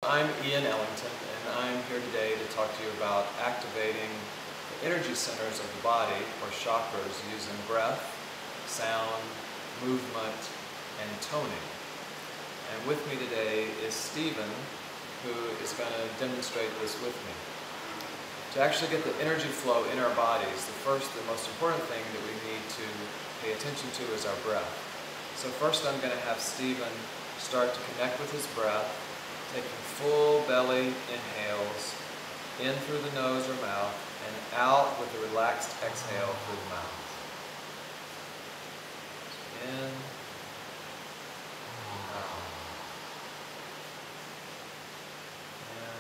I'm Ian Ellington, and I'm here today to talk to you about activating the energy centers of the body, or chakras, using breath, sound, movement, and toning. And with me today is Stephen, who is going to demonstrate this with me. To actually get the energy flow in our bodies, the most important thing that we need to pay attention to is our breath. So first I'm going to have Stephen start to connect with his breath, taking full belly inhales in through the nose or mouth and out with a relaxed exhale through the mouth. In, out. In,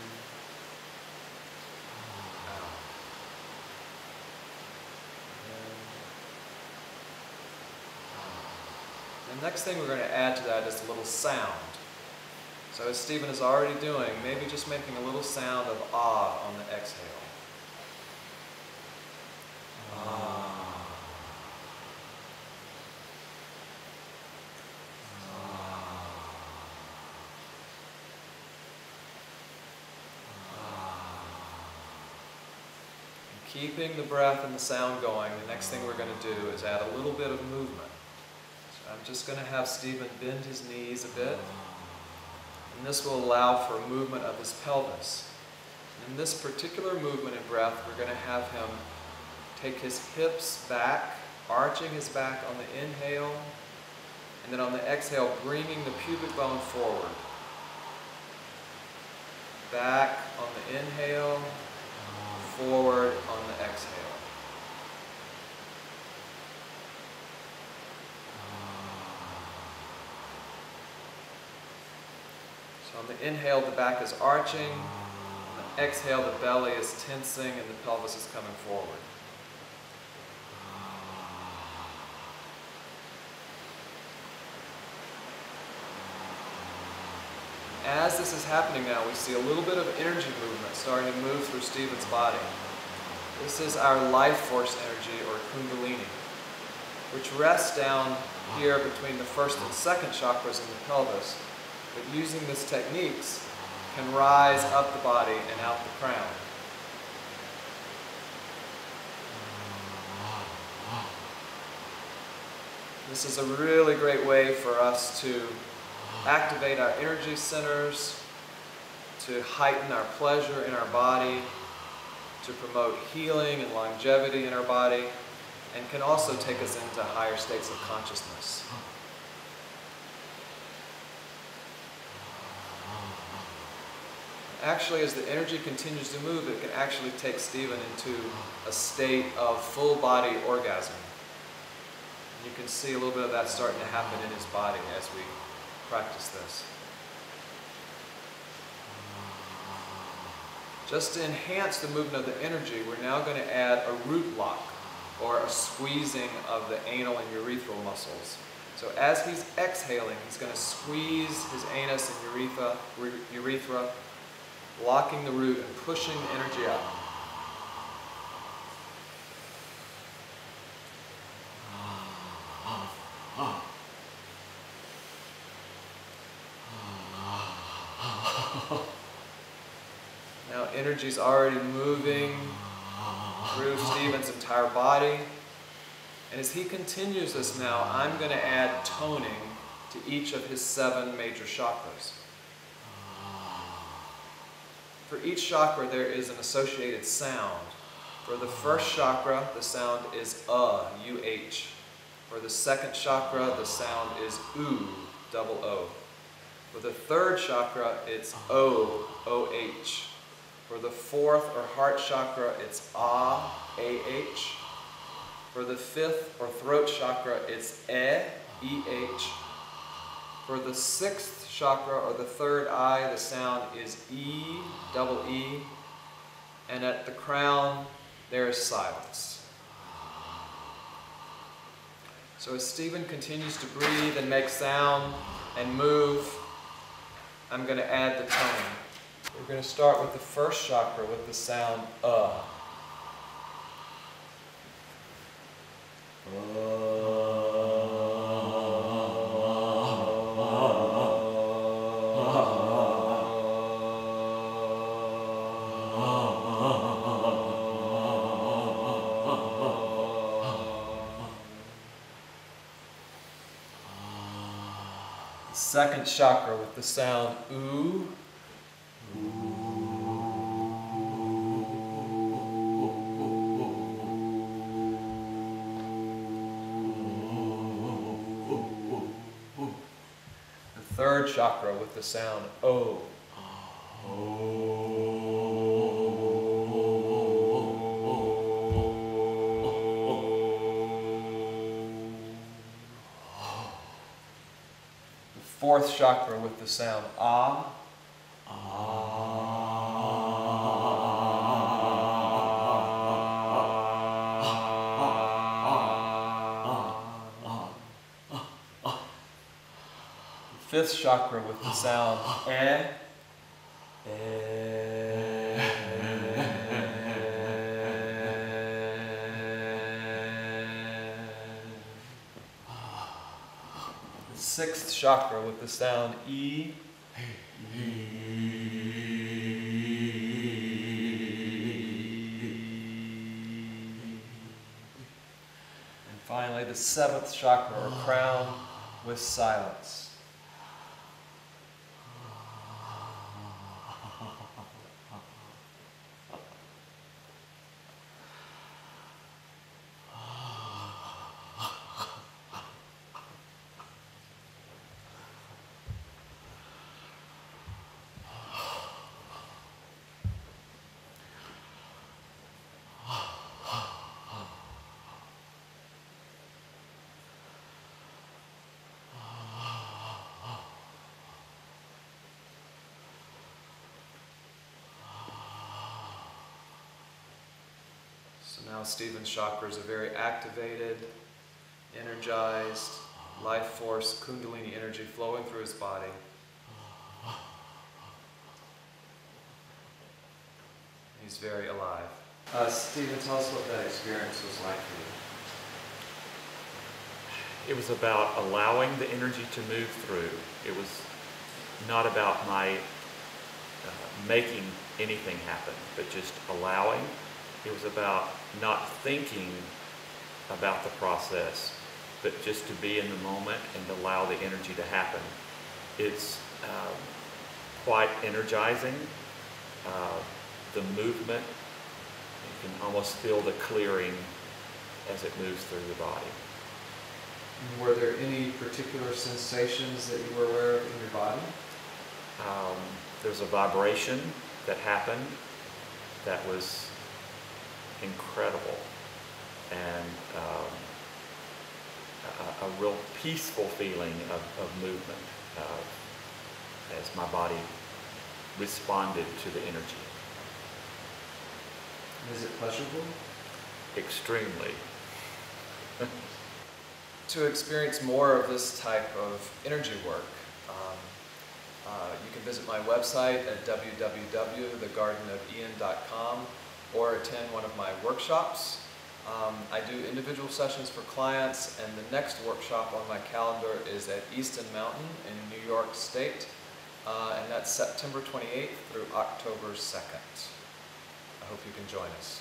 out. In. The next thing we're going to add to that is a little sound. So as Stephen is already doing, maybe just making a little sound of ah on the exhale. Ah. And keeping the breath and the sound going, the next thing we're going to do is add a little bit of movement. So I'm just going to have Stephen bend his knees a bit. And this will allow for a movement of his pelvis. And in this particular movement in breath, we're going to have him take his hips back, arching his back on the inhale, and then on the exhale, bringing the pubic bone forward. Back on the inhale, forward on the exhale. So on the inhale, the back is arching. On the exhale, the belly is tensing and the pelvis is coming forward. As this is happening now, we see a little bit of energy movement starting to move through Stephen's body. This is our life force energy, or kundalini, which rests down here between the first and second chakras in the pelvis. But using these techniques can rise up the body and out the crown. This is a really great way for us to activate our energy centers, to heighten our pleasure in our body, to promote healing and longevity in our body, and can also take us into higher states of consciousness. Actually, as the energy continues to move, it can actually take Stephen into a state of full body orgasm. And you can see a little bit of that starting to happen in his body as we practice this. Just to enhance the movement of the energy, we're now going to add a root lock, or a squeezing of the anal and urethral muscles. So as he's exhaling, he's going to squeeze his anus and urethra, locking the root and pushing the energy out. Now energy's already moving through Stephen's entire body. And as he continues this now, I'm going to add toning to each of his 7 major chakras. For each chakra, there is an associated sound. For the first chakra, the sound is U-H. For the second chakra, the sound is double O. For the third chakra, it's O-H. For the fourth, or heart chakra, it's A-H. For the fifth, or throat chakra, it's E-H. For the sixth chakra, or the third eye, the sound is double E. And at the crown, there is silence. So as Stephen continues to breathe and make sound and move, I'm going to add the toning. We're going to start with the first chakra with the sound Second chakra with the sound oo. The third chakra with the sound o. The fourth chakra with the sound ah. Fifth chakra with the sound eh. The sixth chakra with the sound e. And finally the seventh chakra or crown with silence. So now Stephen's chakras are very activated, energized, life force, kundalini energy flowing through his body. He's very alive. Stephen, tell us what that experience was like for you. It was about allowing the energy to move through. It was not about my making anything happen, but just allowing. It was about not thinking about the process, but just to be in the moment and allow the energy to happen. It's quite energizing. The movement, you can almost feel the clearing as it moves through the body. Were there any particular sensations that you were aware of in your body? There's a vibration that happened that was incredible, and a real peaceful feeling of movement as my body responded to the energy. Is it pleasurable? Extremely. To experience more of this type of energy work, you can visit my website at www.thegardenofIan.com or attend one of my workshops. I do individual sessions for clients, and the next workshop on my calendar is at Easton Mountain in New York State, and that's September 28th through October 2nd. I hope you can join us.